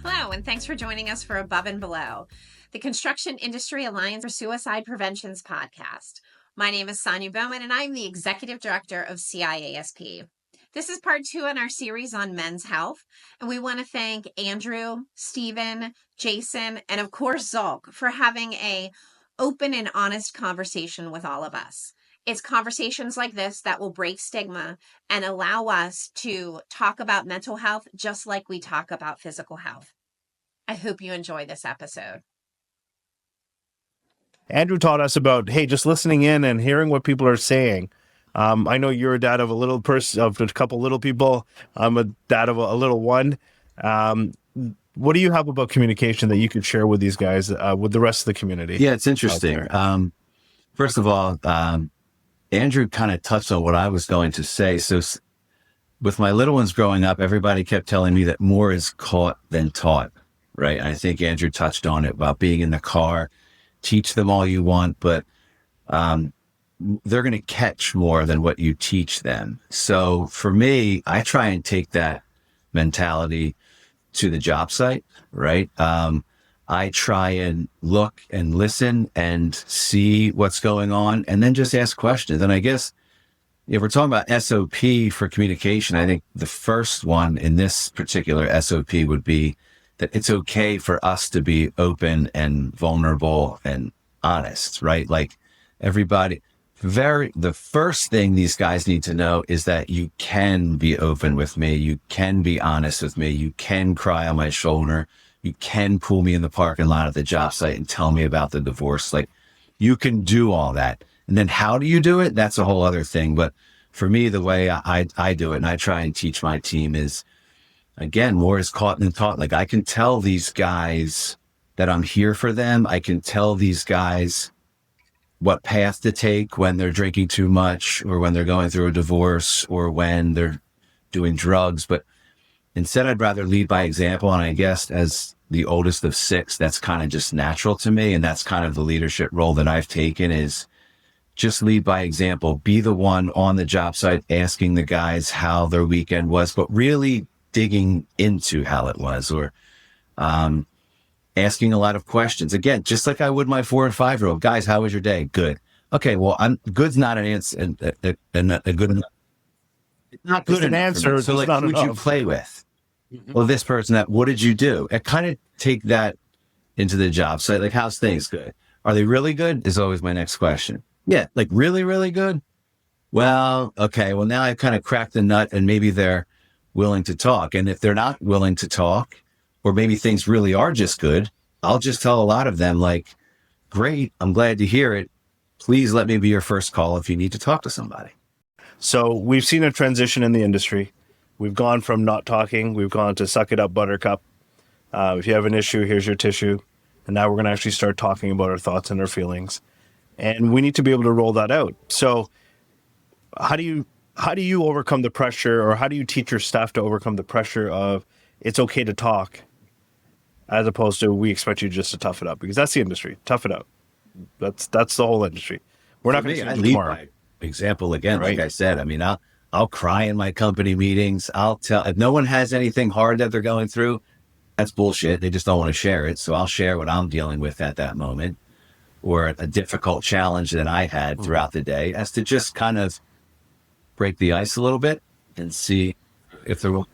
Hello, and thanks for joining us for Above and Below, the Construction Industry Alliance for Suicide Prevention's podcast. My name is Sonia Bowman, and I'm the Executive Director of CIASP. This is part 2 in our series on men's health, and we want to thank Andrew, Stephen, Jason, and of course Zulq for having a open and honest conversation with all of us. It's conversations like this that will break stigma and allow us to talk about mental health just like we talk about physical health. I hope you enjoy this episode. Andrew taught us about, hey, just listening in and hearing what people are saying. I know you're a dad of a couple little people. I'm a dad of a little one. What do you have about communication that you could share with these guys, with the rest of the community? Yeah, it's interesting. First of all, Andrew kind of touched on what I was going to say. So with my little ones growing up, everybody kept telling me that more is caught than taught, right? And I think Andrew touched on it about being in the car, teach them all you want, but they're going to catch more than what you teach them. So for me, I try and take that mentality to the job site, right? I try and look and listen and see what's going on and then just ask questions. And I guess if we're talking about SOP for communication, I think the first one in this particular SOP would be that it's okay for us to be open and vulnerable and honest, right? Like everybody, the first thing these guys need to know is that you can be open with me. You can be honest with me. You can cry on my shoulder. You can pull me in the parking lot at the job site and tell me about the divorce. Like you can do all that. And then how do you do it? That's a whole other thing. But for me, the way I do it and I try and teach my team is, again, more is caught than taught. Like I can tell these guys that I'm here for them. I can tell these guys what path to take when they're drinking too much or when they're going through a divorce or when they're doing drugs. But instead, I'd rather lead by example. And I guess as the oldest of 6, that's kind of just natural to me. And that's kind of the leadership role that I've taken is just lead by example, be the one on the job site, asking the guys how their weekend was, but really digging into how it was or asking a lot of questions. Again, just like I would my 4 and 5-year-old. Guys, how was your day? Good. Okay, well, good's not an answer, a good enough. It's not good an answer. So like, who'd you play with? Well, this person, what did you do? I kind of take that into the job site. Like, how's things? Good. Are they really good? Is always my next question. Yeah. Like really, really good. Well, okay. Well, now I've kind of cracked the nut and maybe they're willing to talk. And if they're not willing to talk, or maybe things really are just good, I'll just tell a lot of them like, great. I'm glad to hear it. Please let me be your first call if you need to talk to somebody. So we've seen a transition in the industry. We've gone from not talking. We've gone to suck it up, buttercup. If you have an issue, here's your tissue. And now we're going to actually start talking about our thoughts and our feelings. And we need to be able to roll that out. So how do you overcome the pressure, or how do you teach your staff to overcome the pressure of it's okay to talk as opposed to we expect you just to tough it up? Because that's the industry. Tough it up. That's the whole industry. We're not going to change tomorrow. By example again, right? Like I said, I mean, I'll cry in my company meetings. I'll tell if no one has anything hard that they're going through, that's bullshit. They just don't want to share it. So I'll share what I'm dealing with at that moment or a difficult challenge that I had throughout the day as to just kind of break the ice a little bit and see if there will.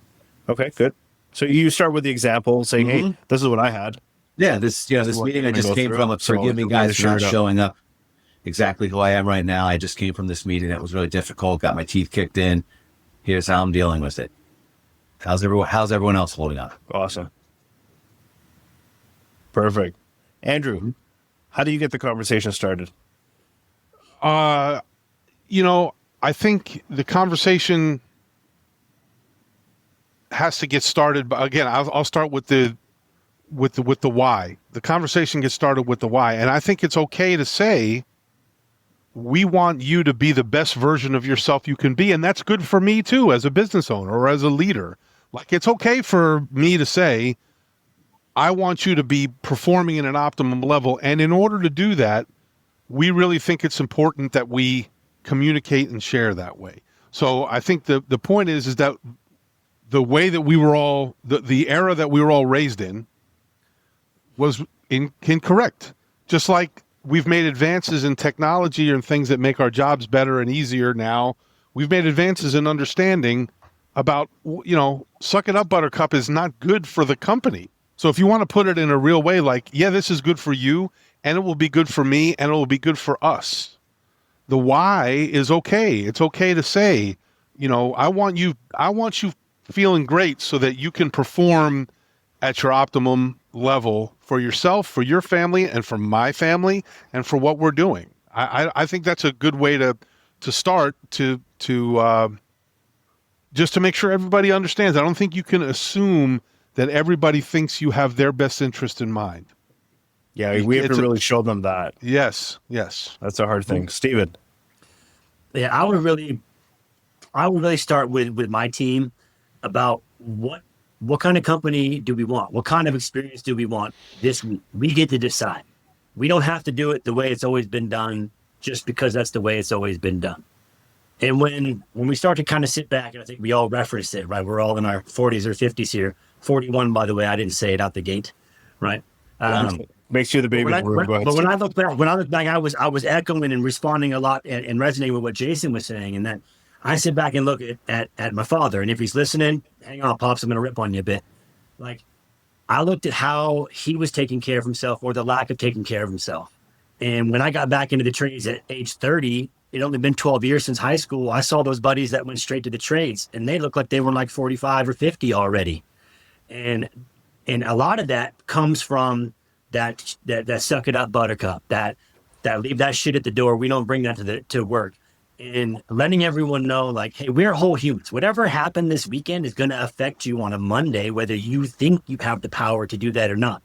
Okay, good. So you start with the example saying, hey, this is what I had. Yeah, this meeting I just came from. Forgive me guys for not showing up exactly who I am right now. I just came from this meeting that was really difficult, got my teeth kicked in. Here's how I'm dealing with it. How's everyone else holding up? Awesome. Perfect. Andrew, how do you get the conversation started? I think the conversation has to get started. But again, I'll start with the why. The conversation gets started with the why. And I think it's okay to say, we want you to be the best version of yourself you can be. And that's good for me too, as a business owner or as a leader. Like, it's okay for me to say, I want you to be performing at an optimum level. And in order to do that, we really think it's important that we communicate and share that way. So I think the point is that the way that we were all, the era that we were all raised in was incorrect. Just like we've made advances in technology and things that make our jobs better and easier now, we've made advances in understanding about, suck it up, buttercup is not good for the company. So if you want to put it in a real way, like, yeah, this is good for you and it will be good for me and it will be good for us. The why is okay. It's okay to say, I want you feeling great so that you can perform at your optimum level for yourself, for your family, and for my family, and for what we're doing. I think that's a good way to start to just to make sure everybody understands. I don't think you can assume that everybody thinks you have their best interest in mind. Yeah, we have to really show them that. Yes. That's a hard thing. Steven. Yeah, I would really start with my team about what kind of company do we want? What kind of experience do we want this week? We get to decide. We don't have to do it the way it's always been done just because that's the way it's always been done. And when we start to kind of sit back, and I think we all referenced it, right? We're all in our 40s or 50s here. 41, by the way, I didn't say it out the gate, right? Makes you the baby. But when I look back, I was echoing and responding a lot and resonating with what Jason was saying. And then I sit back and look at my father. And if he's listening, hang on, Pops, I'm going to rip on you a bit. Like, I looked at how he was taking care of himself or the lack of taking care of himself. And when I got back into the trades at age 30, it'd only been 12 years since high school. I saw those buddies that went straight to the trades and they looked like they were like 45 or 50 already. And a lot of that comes from that suck it up buttercup, that leave that shit at the door. We don't bring that to work. And letting everyone know, like, hey, we're whole humans. Whatever happened this weekend is going to affect you on a Monday, whether you think you have the power to do that or not.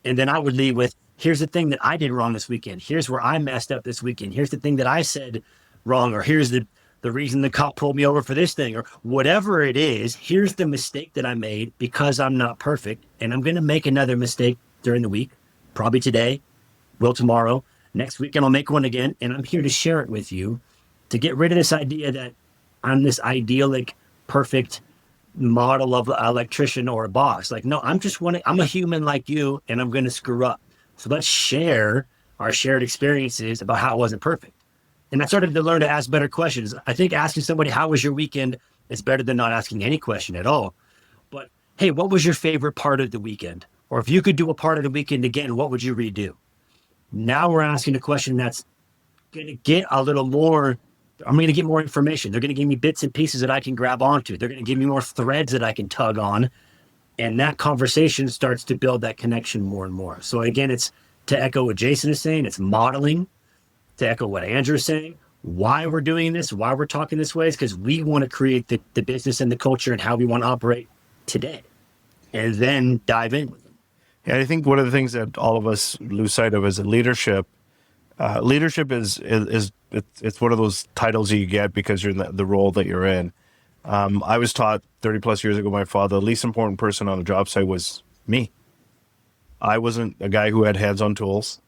And then I would lead with, here's the thing that I did wrong this weekend. Here's where I messed up this weekend. Here's the thing that I said wrong, or here's the reason the cop pulled me over for this thing, or whatever it is. Here's the mistake that I made because I'm not perfect. And I'm going to make another mistake during the week, probably today, will tomorrow, next weekend I'll make one again. And I'm here to share it with you to get rid of this idea that I'm this idyllic, perfect model of an electrician or a boss. Like, no, I'm a human like you, and I'm going to screw up. So let's share our shared experiences about how it wasn't perfect. And I started to learn to ask better questions. I think asking somebody, how was your weekend, is better than not asking any question at all. But hey, what was your favorite part of the weekend? Or if you could do a part of the weekend again, what would you redo? Now we're asking a question that's going to get a little more. I'm going to get more information. They're going to give me bits and pieces that I can grab onto. They're going to give me more threads that I can tug on. And that conversation starts to build that connection more and more. So again, it's to echo what Jason is saying, it's modeling. To echo what Andrew is saying, why we're doing this, why we're talking this way is because we want to create the business and the culture and how we want to operate today. And then dive in with them. Yeah, I think one of the things that all of us lose sight of is that leadership. Leadership is one of those titles that you get because you're in the role that you're in. I was taught 30 plus years ago by my father, the least important person on a job site was me. I wasn't a guy who had hands-on tools.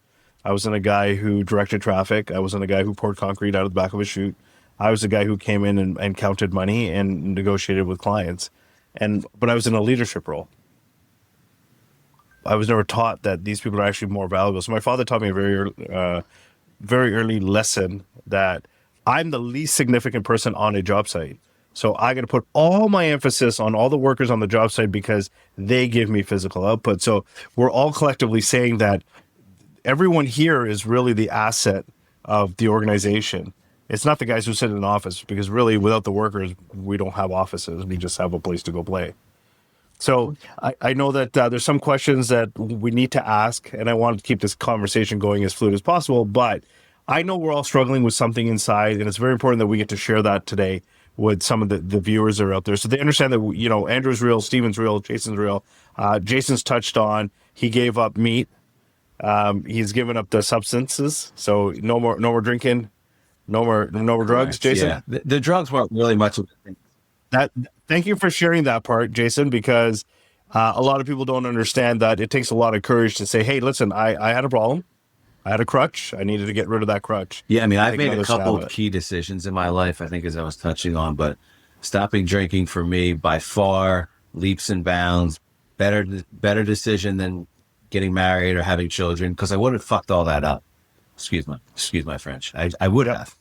I wasn't a guy who directed traffic. I wasn't a guy who poured concrete out of the back of a chute. I was a guy who came in and counted money and negotiated with clients. But I was in a leadership role. I was never taught that these people are actually more valuable. So my father taught me a very early lesson that I'm the least significant person on a job site. So I got to put all my emphasis on all the workers on the job site because they give me physical output. So we're all collectively saying that everyone here is really the asset of the organization. It's not the guys who sit in an office because really without the workers, we don't have offices. We just have a place to go play. So I know that there's some questions that we need to ask, and I want to keep this conversation going as fluid as possible, but I know we're all struggling with something inside, and it's very important that we get to share that today with some of the viewers that are out there. So they understand that, Andrew's real, Steven's real, Jason's real. Jason's touched on, he gave up meat. He's given up the substances. So no more drinking, no more drugs, Jason. Yeah, the drugs weren't really much of a thing. Thank you for sharing that part, Jason, because a lot of people don't understand that it takes a lot of courage to say, hey, listen, I had a problem. I had a crutch. I needed to get rid of that crutch. Yeah, I mean, I've made a couple of key decisions in my life, I think, as I was touching on, but stopping drinking for me by far leaps and bounds, better decision than getting married or having children, because I would have fucked all that up. Excuse my French. I would have.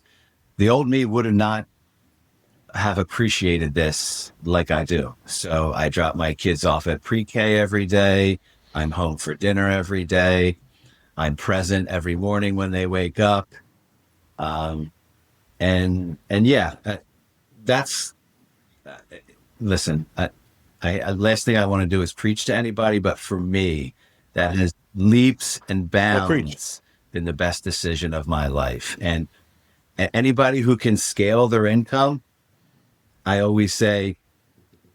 The old me would have not have appreciated this like I do. So I drop my kids off at pre-K every day. I'm home for dinner every day. I'm present every morning when they wake up. And yeah, that's, listen, last thing I want to do is preach to anybody, but for me, that has leaps and bounds been the best decision of my life. And anybody who can scale their income, I always say,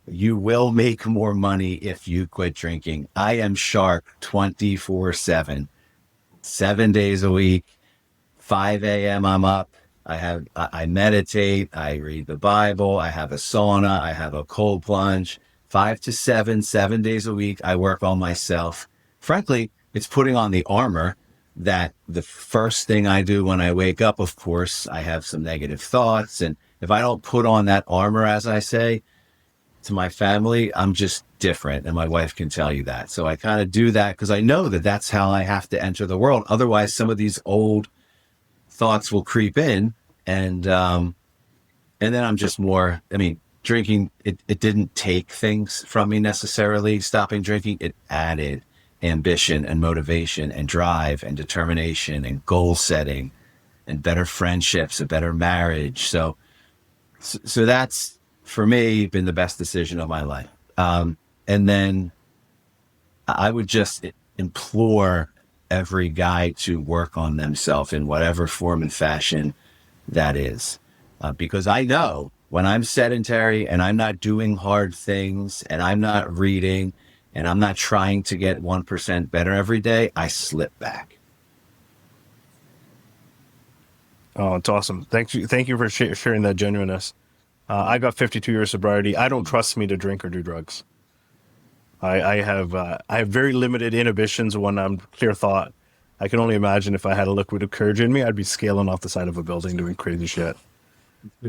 you will make more money if you quit drinking. I am sharp 24/7, 7 days a week, 5 a.m. I'm up. I meditate, I read the Bible, I have a sauna, I have a cold plunge, 5 to 7, 7 days a week. I work on myself. Frankly, it's putting on the armor that the first thing I do when I wake up, of course, I have some negative thoughts. And if I don't put on that armor, as I say, to my family, I'm just different. And my wife can tell you that. So I kind of do that because I know that that's how I have to enter the world. Otherwise, some of these old thoughts will creep in. And then I'm just more, I mean, drinking, it didn't take things from me necessarily. Stopping drinking, it added ambition and motivation and drive and determination and goal setting and better friendships, a better marriage. So that's, for me, been the best decision of my life. And then I would just implore every guy to work on themselves in whatever form and fashion that is. Because I know when I'm sedentary and I'm not doing hard things and I'm not reading and I'm not trying to get 1% better every day, I slip back. Oh, it's awesome. Thank you for sharing that genuineness. I got 52 years sobriety. I don't trust me to drink or do drugs. I have very limited inhibitions when I'm clear thought. I can only imagine if I had a liquid of courage in me, I'd be scaling off the side of a building doing crazy shit.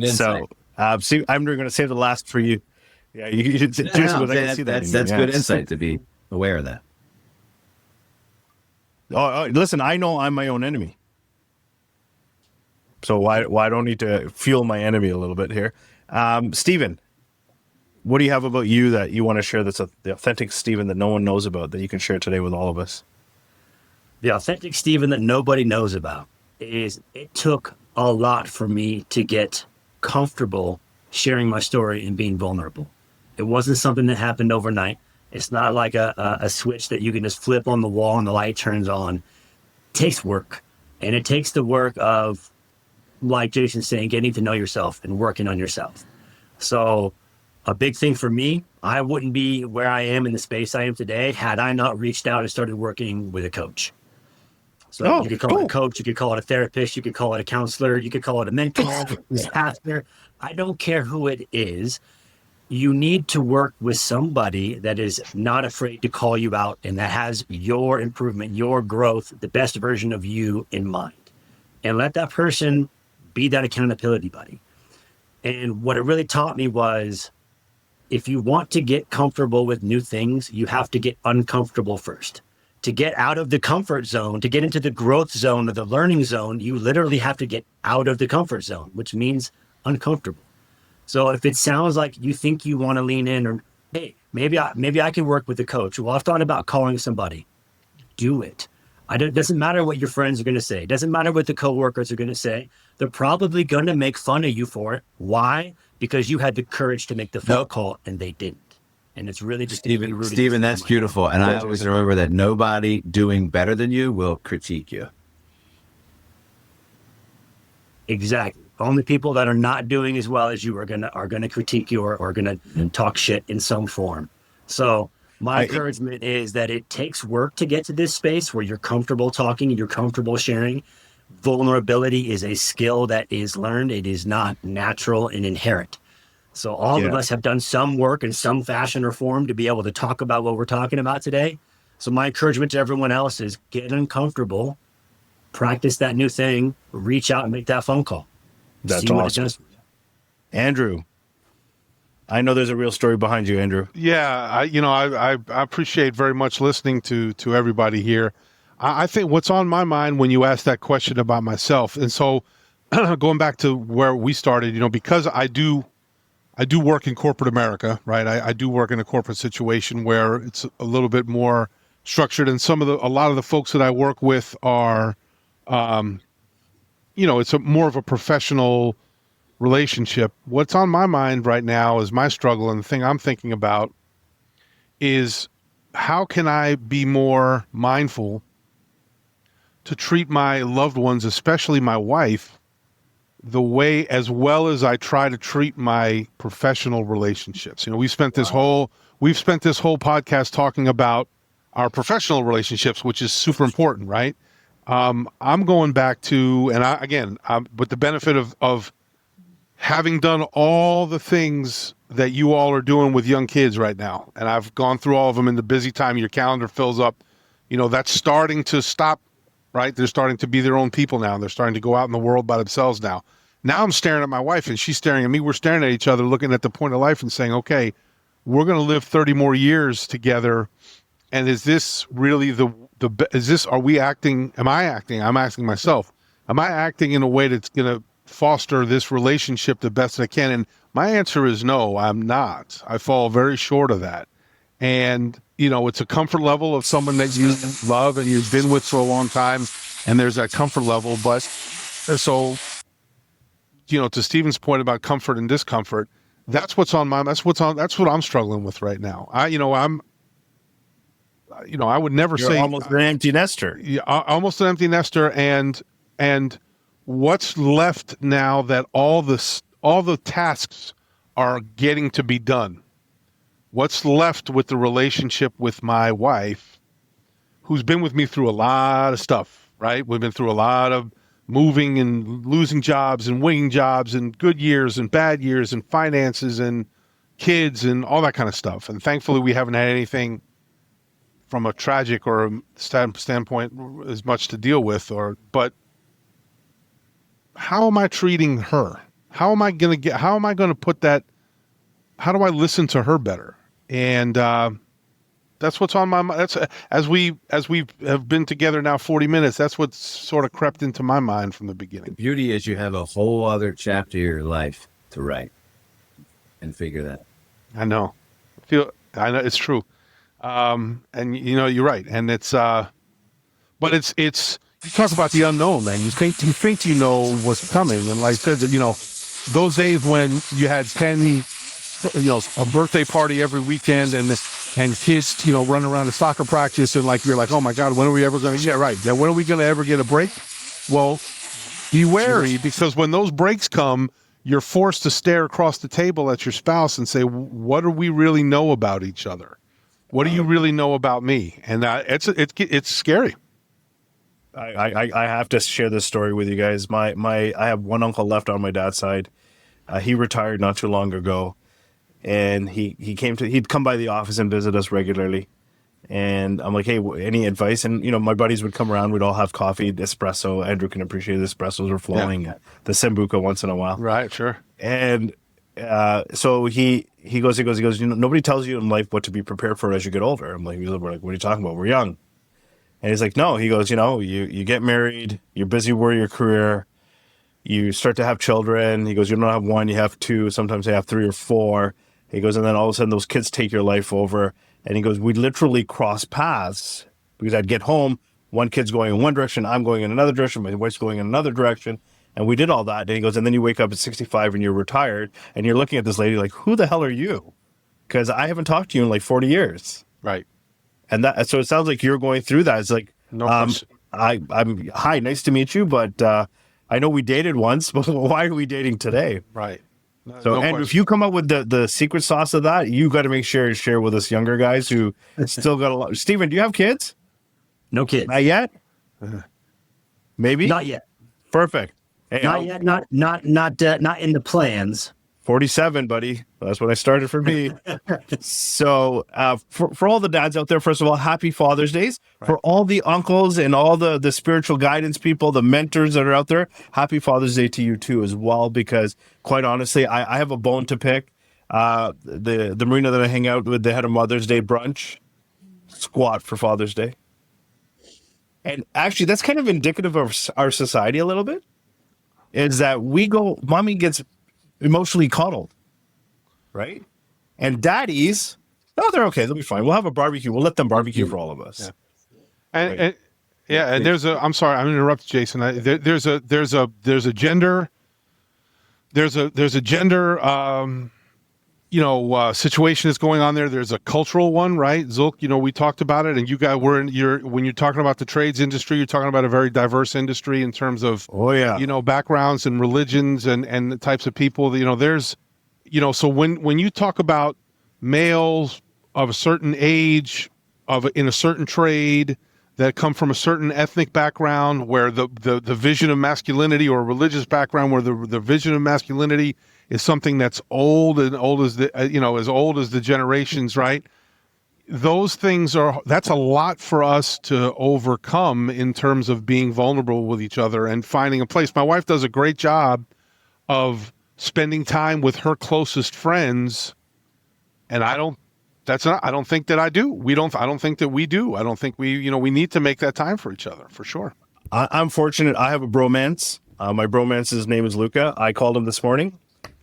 So, see, I'm going to save the last for you. Yeah, That's good insight to be aware of that. Listen, I know I'm my own enemy. So why don't I need to fuel my enemy a little bit here? Stephen, what do you have about you that you want to share that's the authentic Stephen that no one knows about that you can share today with all of us? The authentic Stephen that nobody knows about is it took a lot for me to get comfortable sharing my story and being vulnerable. It wasn't something that happened overnight. It's not like a switch that you can just flip on the wall and the light turns on. It takes work. And it takes the work of, like Jason's saying, getting to know yourself and working on yourself. So a big thing for me, I wouldn't be where I am in the space I am today had I not reached out and started working with a coach. So you could call it a coach, you could call it a therapist, you could call it a counselor, you could call it a mentor, a pastor. I don't care who it is. You need to work with somebody that is not afraid to call you out and that has your improvement, your growth, the best version of you in mind. And let that person be that accountability buddy. And what it really taught me was, if you want to get comfortable with new things, you have to get uncomfortable first. To get out of the comfort zone, to get into the growth zone or the learning zone, you literally have to get out of the comfort zone, which means uncomfortable. So if it sounds like you think you want to lean in, or, hey, maybe I can work with a coach. Well, I've thought about calling somebody. Do it. It doesn't matter what your friends are going to say. It doesn't matter what the coworkers are going to say. They're probably going to make fun of you for it. Why? Because you had the courage to make the phone call and they didn't. And it's really just Stephen, that's beautiful. And I always remember that nobody doing better than you will critique you. Exactly. Only people that are not doing as well as you are gonna critique you or gonna talk shit in some form. So my encouragement is that it takes work to get to this space where you're comfortable talking, you're comfortable sharing. Vulnerability is a skill that is learned. It is not natural and inherent. So all of us have done some work in some fashion or form to be able to talk about what we're talking about today. So my encouragement to everyone else is get uncomfortable, practice that new thing, reach out and make that phone call. That's awesome. Andrew, I know there's a real story behind you, Andrew. Yeah, I appreciate very much listening to everybody here. I think what's on my mind when you ask that question about myself, and so going back to where we started, because I do work in corporate America, right? I do work in a corporate situation where it's a little bit more structured, and a lot of the folks that I work with are, it's more of a professional relationship. What's on my mind right now is my struggle, and the thing I'm thinking about is how can I be more mindful to treat my loved ones, especially my wife, the way as well as I try to treat my professional relationships. We've spent this whole podcast talking about our professional relationships, which is super important, right? I'm going back to, and with the benefit of having done all the things that you all are doing with young kids right now, and I've gone through all of them in the busy time, your calendar fills up, that's starting to stop, right? They're starting to be their own people now. They're starting to go out in the world by themselves now. Now I'm staring at my wife and she's staring at me. We're staring at each other, looking at the point of life and saying, okay, we're going to live 30 more years together. And is this really am I acting? I'm asking myself, am I acting in a way that's going to foster this relationship the best I can? And my answer is no, I'm not. I fall very short of that. And, it's a comfort level of someone that you love and you've been with for a long time. And there's that comfort level. But so, to Stephen's point about comfort and discomfort, that's what I'm struggling with right now. I would never You're say almost an empty nester. Yeah, almost an empty nester. And what's left now that all the tasks are getting to be done? What's left with the relationship with my wife, who's been with me through a lot of stuff, right? We've been through a lot of moving and losing jobs and winning jobs and good years and bad years and finances and kids and all that kind of stuff. And thankfully, we haven't had anything from a tragic or a standpoint as much to deal with. But how am I treating her? How am I going to put that? How do I listen to her better? And that's what's on my mind. That's as we have been together now 40 minutes. That's what's sort of crept into my mind from the beginning. The beauty is you have a whole other chapter of your life to write and figure that. I know it's true. And you're right. And it's but it's you talk about the unknown, man. You think you know what's coming, and like I said, those days when you had 10, a birthday party every weekend and kids, running around the soccer practice and you're like, oh my God, when are we ever going to, when are we going to ever get a break? Well, be wary, because when those breaks come, you're forced to stare across the table at your spouse and say, what do we really know about each other? What do you really know about me? And it's scary. I have to share this story with you guys. I have one uncle left on my dad's side. He retired not too long ago. And he'd come by the office and visit us regularly. And I'm like, hey, any advice? And, my buddies would come around. We'd all have coffee, espresso. Andrew can appreciate the espressos are flowing. Yeah. The Sambuca once in a while. Right, sure. And so he goes, nobody tells you in life what to be prepared for as you get older. I'm like, what are you talking about? We're young. And he's like, no. He goes, you get married. You're busy with your career. You start to have children. He goes, you don't have one, you have two. Sometimes they have three or four. He goes, and then all of a sudden those kids take your life over. And he goes, we literally cross paths because I'd get home, one kid's going in one direction, I'm going in another direction, my wife's going in another direction. And we did all that. And he goes, and then you wake up at 65 and you're retired and you're looking at this lady like, who the hell are you? Because I haven't talked to you in 40 years. Right. And so it sounds like you're going through that. It's like, no, I'm hi, nice to meet you, but I know we dated once, but why are we dating today? Right. So, no, Andrew, if you come up with the secret sauce of that, you got to make sure to share with us younger guys who still got a lot. Stephen, do you have kids? No kids. Not yet? Maybe? Not yet. Perfect. Hey, not yet. Not in the plans. 47, buddy. That's when I started for me. So for all the dads out there, first of all, happy Father's Days. Right. For all the uncles and all the spiritual guidance people, the mentors that are out there, happy Father's Day to you too as well, because quite honestly, I have a bone to pick. The marina that I hang out with, they had a Mother's Day brunch, squat for Father's Day. And actually, that's kind of indicative of our society a little bit, is that mommy gets emotionally coddled, right? And daddies, oh, they're okay. They'll be fine. We'll have a barbecue. We'll let them barbecue for all of us. Yeah. And I'm sorry, I'm interrupting Jason. There's a gender situation that's going on there. There's a cultural one, right? Zulq, we talked about it, and you guys when you're talking about the trades industry, you're talking about a very diverse industry in terms of, backgrounds and religions and the types of people. There's, so when you talk about males of a certain age in a certain trade that come from a certain ethnic background where the vision of masculinity, or a religious background where the vision of masculinity is something that's old as old as the generations, right? Those things that's a lot for us to overcome in terms of being vulnerable with each other and finding a place. My wife does a great job of spending time with her closest friends, and I don't think that I do. I don't think that we do. I don't think we need to make that time for each other, for sure. I'm fortunate. I have a bromance. My bromance's name is Luca. I called him this morning.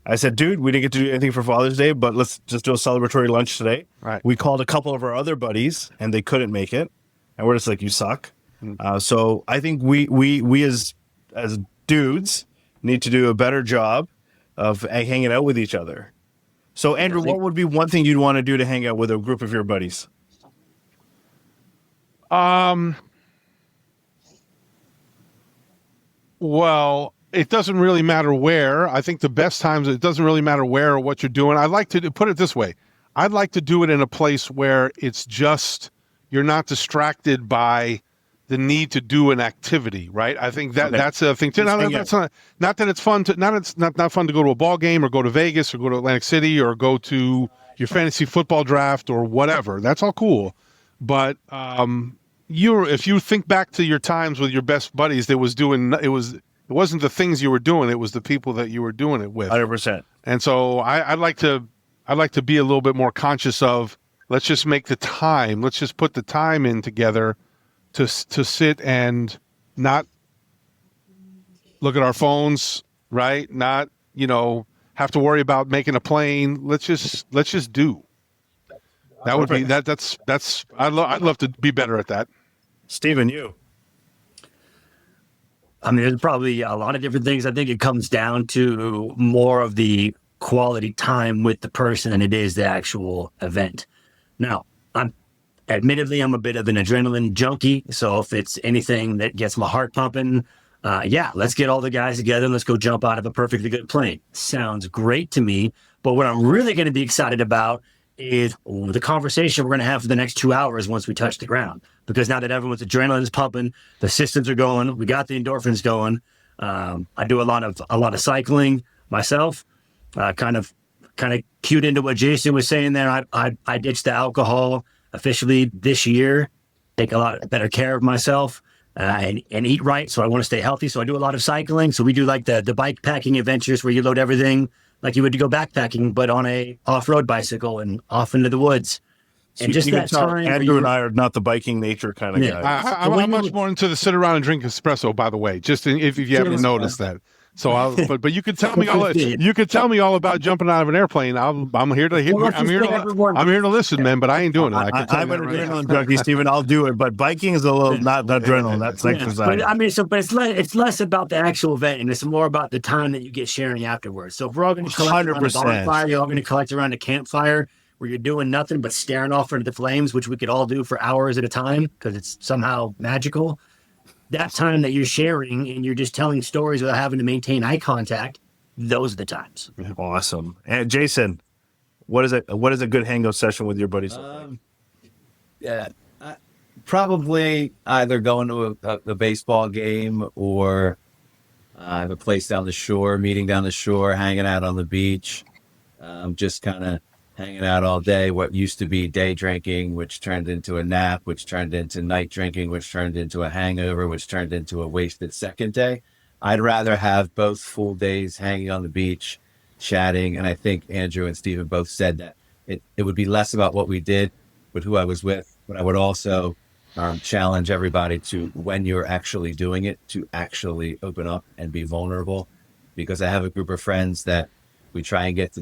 I said, dude, we didn't get to do anything for Father's Day, but let's just do a celebratory lunch today. Right. We called a couple of our other buddies, and they couldn't make it. And we're just like, you suck. So I think we as dudes need to do a better job of hanging out with each other. So, Andrew, what would be one thing you'd want to do to hang out with a group of your buddies? Well, it doesn't really matter where. I think the best times, it doesn't really matter where or what you're doing. I'd like to put it this way. I'd like to do it in a place where it's just, you're not distracted by the need to do an activity, right? I think that's a thing too. Not that it's fun not fun to go to a ball game or go to Vegas or go to Atlantic City or go to your fantasy football draft or whatever. That's all cool. But if you think back to your times with your best buddies, it wasn't the things you were doing, it was the people that you were doing it with. 100%. And so I'd like to be a little bit more conscious of, let's just make the time. Let's just put the time in together to sit and not look at our phones, right? Not, have to worry about making a plane. Let's just do. That would be that's I'd love to be better at that. Steven, you. I mean, there's probably a lot of different things. I think it comes down to more of the quality time with the person than it is the actual event. Now, admittedly, I'm a bit of an adrenaline junkie. So if it's anything that gets my heart pumping, let's get all the guys together and let's go jump out of a perfectly good plane. Sounds great to me. But what I'm really going to be excited about is the conversation we're going to have for the next 2 hours once we touch the ground. Because now that everyone's adrenaline is pumping, the systems are going, we got the endorphins going. I do a lot of cycling myself. Kind of cued into what Jason was saying there. I ditched the alcohol officially this year. Take a lot better care of myself and eat right. So I want to stay healthy. So I do a lot of cycling. So we do like the bike packing adventures where you load everything like you would go backpacking, but on a off-road bicycle and off into the woods. And just that time. Andrew and I are not the biking nature kind of guys. I'm much more into the sit around and drink espresso, by the way, just if you haven't noticed that. So, but you could tell me all about jumping out of an airplane. I'm here to listen, man. But I ain't doing it. I'm an adrenaline junkie, Steven. I'll do it, but biking is a little not adrenaline. That's exercise. But it's less about the actual event, and it's more about the time that you get sharing afterwards. So if we're all going to collect around a bonfire, you're all going to collect around a campfire where you're doing nothing but staring off into the flames, which we could all do for hours at a time because it's somehow magical. That time that you're sharing and you're just telling stories without having to maintain eye contact, those are the times. Awesome. And Jason, what is a good hangout session with your buddies? Probably either going to a baseball game or I have a place down the shore, meeting down the shore, hanging out on the beach, just kind of hanging out all day. What used to be day drinking, which turned into a nap, which turned into night drinking, which turned into a hangover, which turned into a wasted second day. I'd rather have both full days hanging on the beach chatting. And I think Andrew and Stephen both said that it would be less about what we did, but who I was with. But I would also challenge everybody to, when you're actually doing it, to actually open up and be vulnerable. Because I have a group of friends that we try and get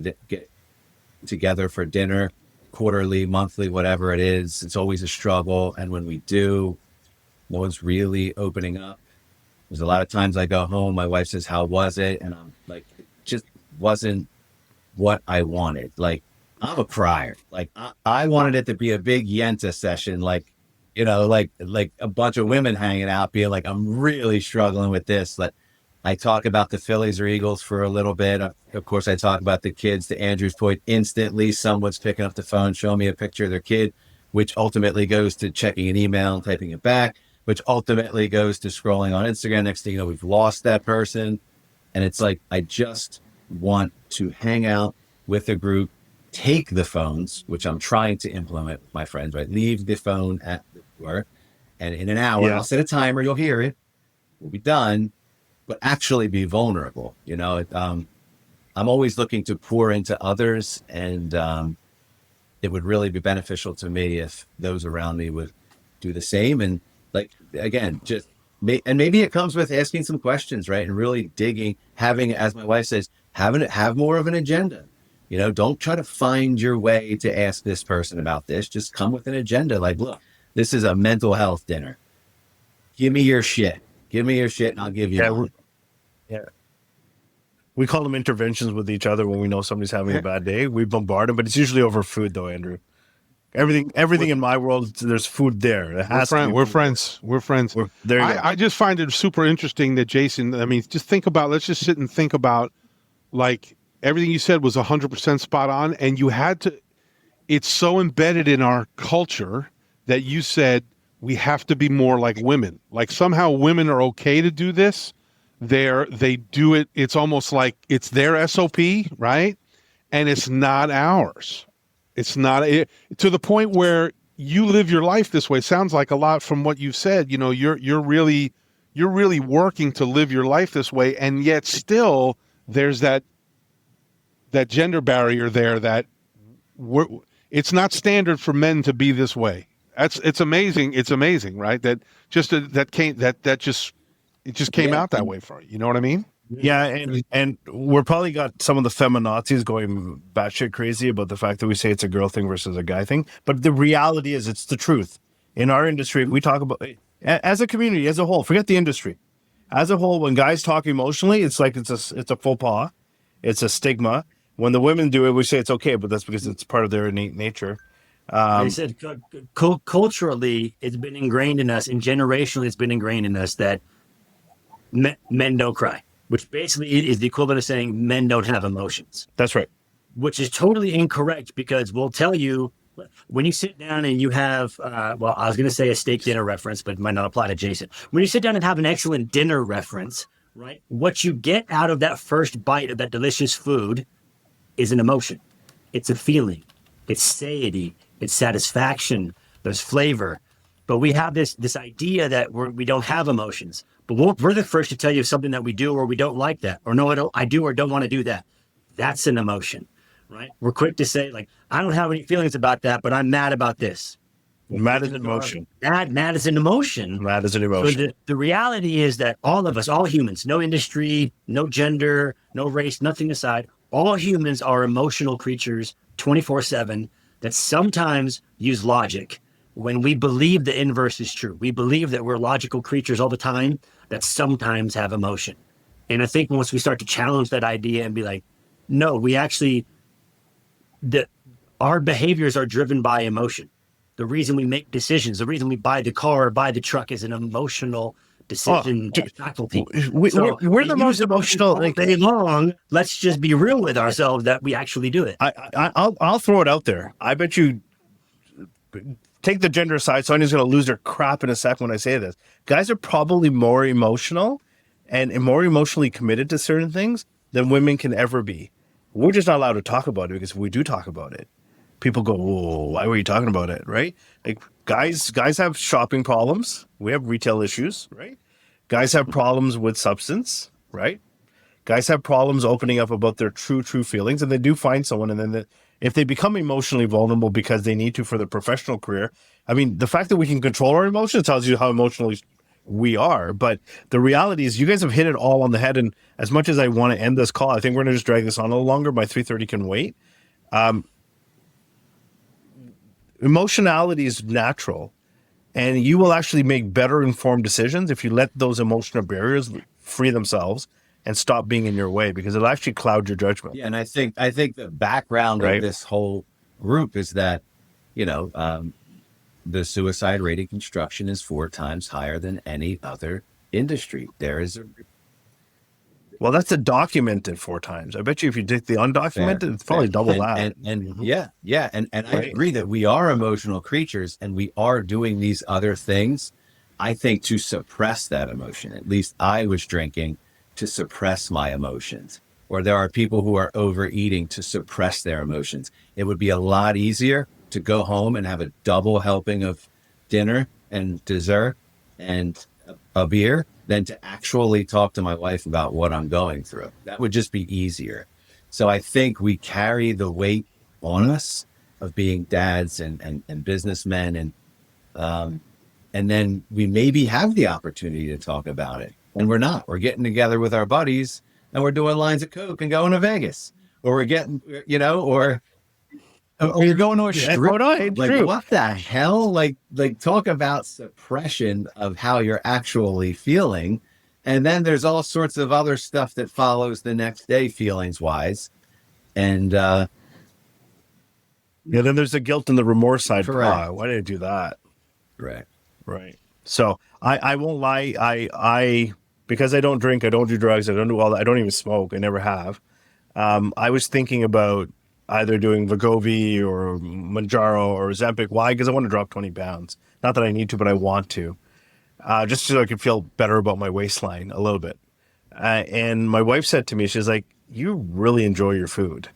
together for dinner quarterly, monthly, whatever it is. It's always a struggle. And when we do, no one's really opening up. There's a lot of times I go home, my wife says, how was it? And I'm like, it just wasn't what I wanted. Like, I'm a crier. Like, I wanted it to be a big Yenta session, like, like a bunch of women hanging out, being like, I'm really struggling with this. Like, I talk about the Phillies or Eagles for a little bit. Of course, I talk about the kids. To Andrew's point, instantly someone's picking up the phone, showing me a picture of their kid, which ultimately goes to checking an email and typing it back, which ultimately goes to scrolling on Instagram. Next thing you know, we've lost that person. And it's like, I just want to hang out with a group, take the phones, which I'm trying to implement with my friends, right? Leave the phone at the door. And in an hour, I'll set a timer, you'll hear it. We'll be done. But actually be vulnerable. I'm always looking to pour into others, and it would really be beneficial to me if those around me would do the same. And like, again, and maybe it comes with asking some questions, right? And really digging, having, as my wife says, have more of an agenda. Don't try to find your way to ask this person about this. Just come with an agenda. Like, look, this is a mental health dinner. Give me your shit. Give me your shit and I'll give you mine. Yeah. We call them interventions with each other when we know somebody's having a bad day. We bombard them, but it's usually over food though, Andrew. Everything in my world, there's food there. We're friends. I just find it super interesting that Jason, let's just sit and think about, like, everything you said was 100% spot on. And it's so embedded in our culture that you said, we have to be more like women. Like, somehow women are okay to do this. They do it. It's almost like it's their SOP, right? And it's not ours. It's not to the point where you live your life this way. Sounds like a lot from what you've said. You're really working to live your life this way, and yet still there's that gender barrier there it's not standard for men to be this way. It's amazing. It's amazing, right? It just came out that way for you. You know what I mean? Yeah, and we're probably got some of the feminazis going batshit crazy about the fact that we say it's a girl thing versus a guy thing. But the reality is, it's the truth. In our industry, we talk about, as a community, as a whole, forget the industry. As a whole, when guys talk emotionally, it's like it's a faux pas. It's a stigma. When the women do it, we say it's okay, but that's because it's part of their innate nature. They said culturally, it's been ingrained in us, and generationally, it's been ingrained in us that men don't cry, which basically is the equivalent of saying men don't have emotions. That's right. Which is totally incorrect, because we'll tell you when you sit down and you have, I was going to say a steak dinner reference, but it might not apply to Jason. When you sit down and have an excellent dinner reference, right? What you get out of that first bite of that delicious food is an emotion. It's a feeling. It's satiety. It's satisfaction. There's flavor. But we have this idea that we don't have emotions. But we're the first to tell you something that we do or we don't like that. Or no, I do or don't want to do that. That's an emotion, right? We're quick to say, like, I don't have any feelings about that, but I'm mad about this. Mad is an emotion. Mad is an emotion. Mad is an emotion. So the reality is that all of us, all humans, no industry, no gender, no race, nothing aside, all humans are emotional creatures 24/7 that sometimes use logic. When we believe the inverse is true, we believe that we're logical creatures all the time that sometimes have emotion. And I think once we start to challenge that idea and be like, no, our behaviors are driven by emotion. The reason we make decisions, the reason we buy the car or buy the truck is an emotional decision faculty. We're the most emotional all day long. Let's just be real with ourselves that we actually do it. I'll throw it out there. I bet you take the gender aside. Sonia's going to lose her crap in a second when I say this. Guys are probably more emotional and more emotionally committed to certain things than women can ever be. We're just not allowed to talk about it, because if we do talk about it, people go, whoa, why were you talking about it, right? Like, guys have shopping problems. We have retail issues, right? Guys have problems with substance, right? Guys have problems opening up about their true feelings, and they do find someone, and then if they become emotionally vulnerable because they need to for their professional career, I mean, the fact that we can control our emotions tells you how emotionally we are. But the reality is you guys have hit it all on the head. And as much as I want to end this call, I think we're going to just drag this on a little longer. My 3:30 can wait. Emotionality is natural, and you will actually make better informed decisions if you let those emotional barriers free themselves and stop being in your way, because it'll actually cloud your judgment. Yeah, and I think the background Right. of this whole group is that, the suicide rate in construction is 4 times higher than any other industry. There is a Well, that's a documented 4 times. I bet you if you take the undocumented, it's probably double that. And yeah, and I Right. agree that we are emotional creatures and we are doing these other things, I think, to suppress that emotion. At least I was drinking to suppress my emotions. Or there are people who are overeating to suppress their emotions. It would be a lot easier to go home and have a double helping of dinner and dessert and a beer than to actually talk to my wife about what I'm going through. That would just be easier. So I think we carry the weight on us of being dads and businessmen, and then we maybe have the opportunity to talk about it, and we're not. We're getting together with our buddies and we're doing lines of coke and going to Vegas, or we're getting, or you're going to a strip. Like, what the hell? Like talk about suppression of how you're actually feeling. And then there's all sorts of other stuff that follows the next day, feelings wise. And, Yeah, then there's the guilt and the remorse side. Correct. Why did I do that? right. So I won't lie. I because I don't drink, I don't do drugs, I don't do all that. I don't even smoke. I never have. I was thinking about either doing Wegovy or Manjaro or Ozempic. Why? Because I want to drop 20 pounds. Not that I need to, but I want to. Just so I could feel better about my waistline a little bit. And my wife said to me, she's like, you really enjoy your food.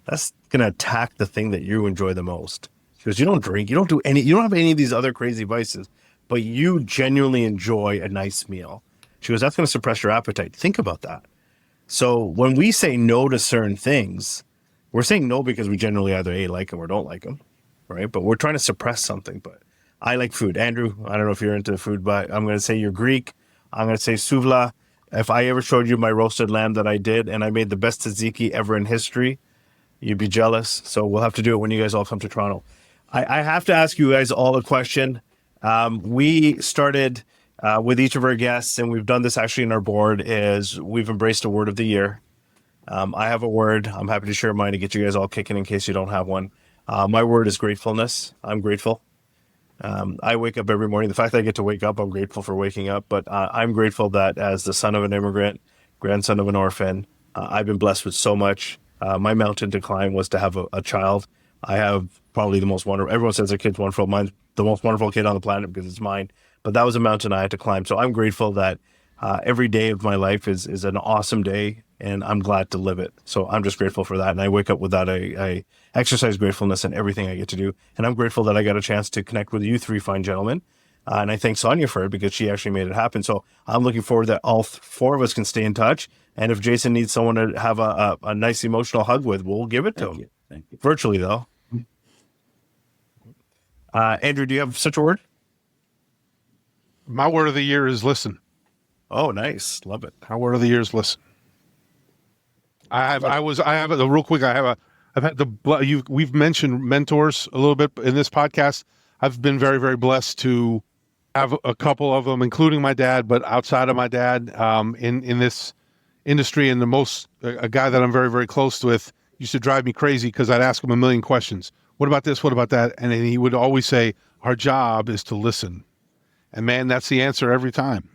That's going to attack the thing that you enjoy the most. She goes, you don't drink, you don't do any, you don't have any of these other crazy vices, but you genuinely enjoy a nice meal. She goes, that's going to suppress your appetite. Think about that. So when we say no to certain things, we're saying no because we generally either A, like them or don't like them, right? But we're trying to suppress something. But I like food. Andrew, I don't know if you're into food, but I'm going to say you're Greek. I'm going to say souvla. If I ever showed you my roasted lamb that I did and I made the best tzatziki ever in history, you'd be jealous. So we'll have to do it when you guys all come to Toronto. I have to ask you guys all a question. We started with each of our guests, and we've done this actually in our board, is we've embraced a word of the year. I have a word. I'm happy to share mine to get you guys all kicking in case you don't have one. My word is gratefulness. I'm grateful. I wake up every morning. The fact that I get to wake up, I'm grateful for waking up. But I'm grateful that as the son of an immigrant, grandson of an orphan, I've been blessed with so much. My mountain to climb was to have a child. I have probably the most wonderful, everyone says their kid's wonderful. Mine's the most wonderful kid on the planet because it's mine. But that was a mountain I had to climb. So I'm grateful that every day of my life is an awesome day, and I'm glad to live it. So I'm just grateful for that. And I wake up with that. I exercise gratefulness in everything I get to do. And I'm grateful that I got a chance to connect with you 3 fine gentlemen. And I thank Sonia for it because she actually made it happen. So I'm looking forward that all 4 of us can stay in touch. And if Jason needs someone to have a nice emotional hug with, we'll give it to him. Thank you. Virtually, though. Andrew, do you have such a word? My word of the year is listen. Oh, nice. Love it. My word of the year is listen. I've we've mentioned mentors a little bit in this podcast. I've been very, very blessed to have a couple of them, including my dad, but outside of my dad, in this industry. And a guy that I'm very, very close with used to drive me crazy because I'd ask him a million questions. What about this? What about that? And then he would always say, our job is to listen. And man, that's the answer every time.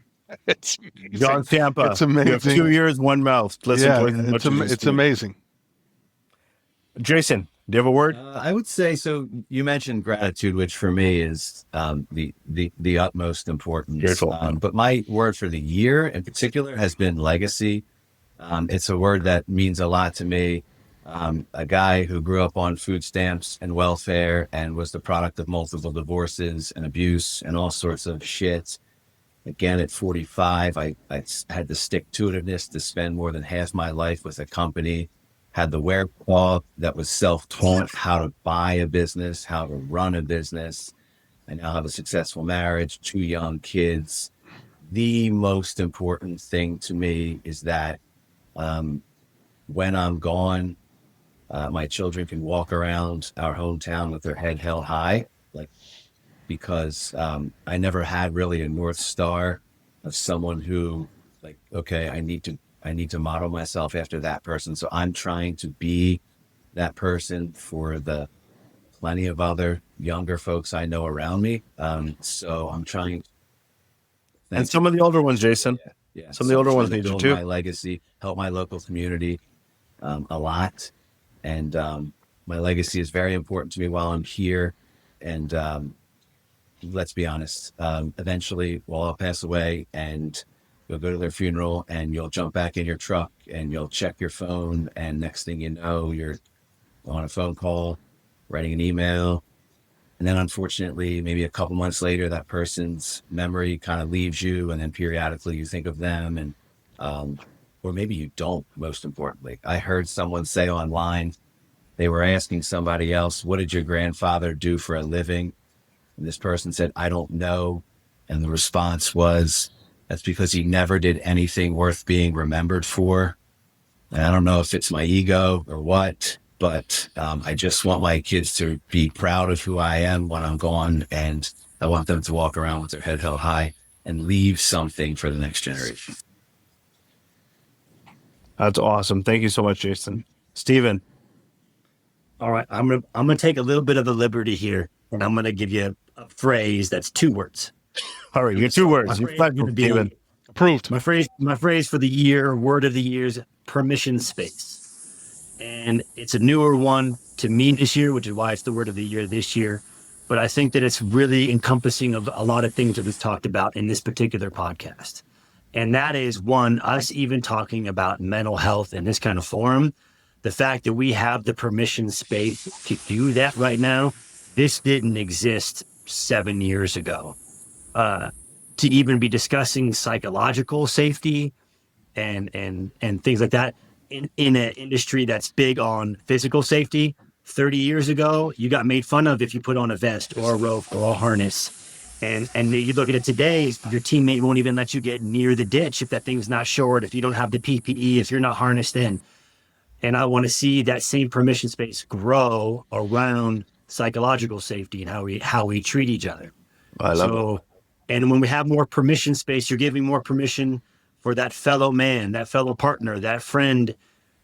It's amazing. John Tampa. It's amazing. You have 2 ears, 1 mouth. Listen Yeah, to it. it's amazing. Jason, do you have a word? I would say, so you mentioned gratitude, which for me is the utmost importance. Grateful. But my word for the year in particular has been legacy. It's a word that means a lot to me. A guy who grew up on food stamps and welfare and was the product of multiple divorces and abuse and all sorts of shit. Again, at 45, I had the stick-to-itiveness to spend more than half my life with a company, had the wherewithal that was self-taught how to buy a business, how to run a business. I now have a successful marriage, 2 young kids. The most important thing to me is that when I'm gone, my children can walk around our hometown with their head held high, like, because I never had really a North Star of someone who, like, okay, I need to model myself after that person. So I'm trying to be that person for the plenty of other younger folks I know around me. So I'm trying. And some of the older ones, Jason. Yeah. Some of the older ones need you build too. my legacy, help my local community a lot. And my legacy is very important to me while I'm here. And let's be honest, eventually we'll all pass away and you'll go to their funeral and you'll jump back in your truck and you'll check your phone. And next thing you know, you're on a phone call, writing an email. And then unfortunately, maybe a couple months later, that person's memory kind of leaves you. And then periodically you think of them and, or maybe you don't, most importantly. I heard someone say online, they were asking somebody else, what did your grandfather do for a living? And this person said, I don't know. And the response was, that's because he never did anything worth being remembered for. And I don't know if it's my ego or what, but I just want my kids to be proud of who I am when I'm gone. And I want them to walk around with their head held high and leave something for the next generation. That's awesome. Thank you so much, Jason. Steven. All right, I'm gonna take a little bit of the liberty here, and I'm gonna give you a phrase that's 2 words. All right, you get 2 words. My You're phrase flexible, would be- Steven. Approved. My phrase for the year, word of the year is permission space. And it's a newer one to me this year, which is why it's the word of the year this year. But I think that it's really encompassing of a lot of things that we've talked about in this particular podcast. And that is, one, us even talking about mental health in this kind of forum. The fact that we have the permission space to do that right now, this didn't exist 7 years ago. To even be discussing psychological safety and things like that in an industry that's big on physical safety. 30 years ago, you got made fun of if you put on a vest or a rope or a harness. And you look at it today, your teammate won't even let you get near the ditch if that thing's not short, if you don't have the PPE, if you're not harnessed in. And I want to see that same permission space grow around psychological safety and how we treat each other. I love it. And when we have more permission space, you're giving more permission for that fellow man, that fellow partner, that friend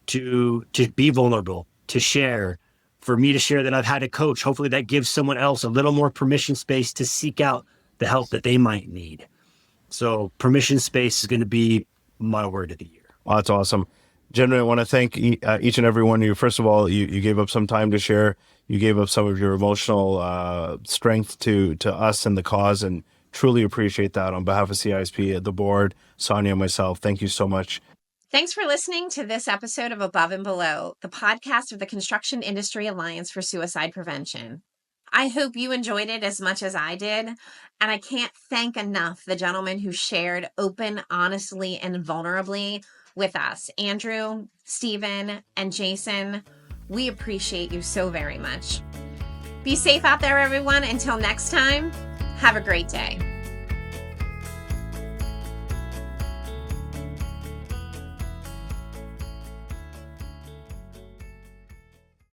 to be vulnerable, to share, for me to share that I've had a coach. Hopefully that gives someone else a little more permission space to seek out the help that they might need. So permission space is going to be my word of the year. Well, that's awesome. Generally, I want to thank each and every one of you. First of all, you gave up some time to share. You gave up some of your emotional strength to us and the cause, and truly appreciate that on behalf of CIASP, the board, Sonia, and myself. Thank you so much. Thanks for listening to this episode of Above and Below, the podcast of the Construction Industry Alliance for Suicide Prevention. I hope you enjoyed it as much as I did, and I can't thank enough the gentlemen who shared open, honestly, and vulnerably with us. Andrew, Stephen, and Jason, we appreciate you so very much. Be safe out there, everyone. Until next time, have a great day.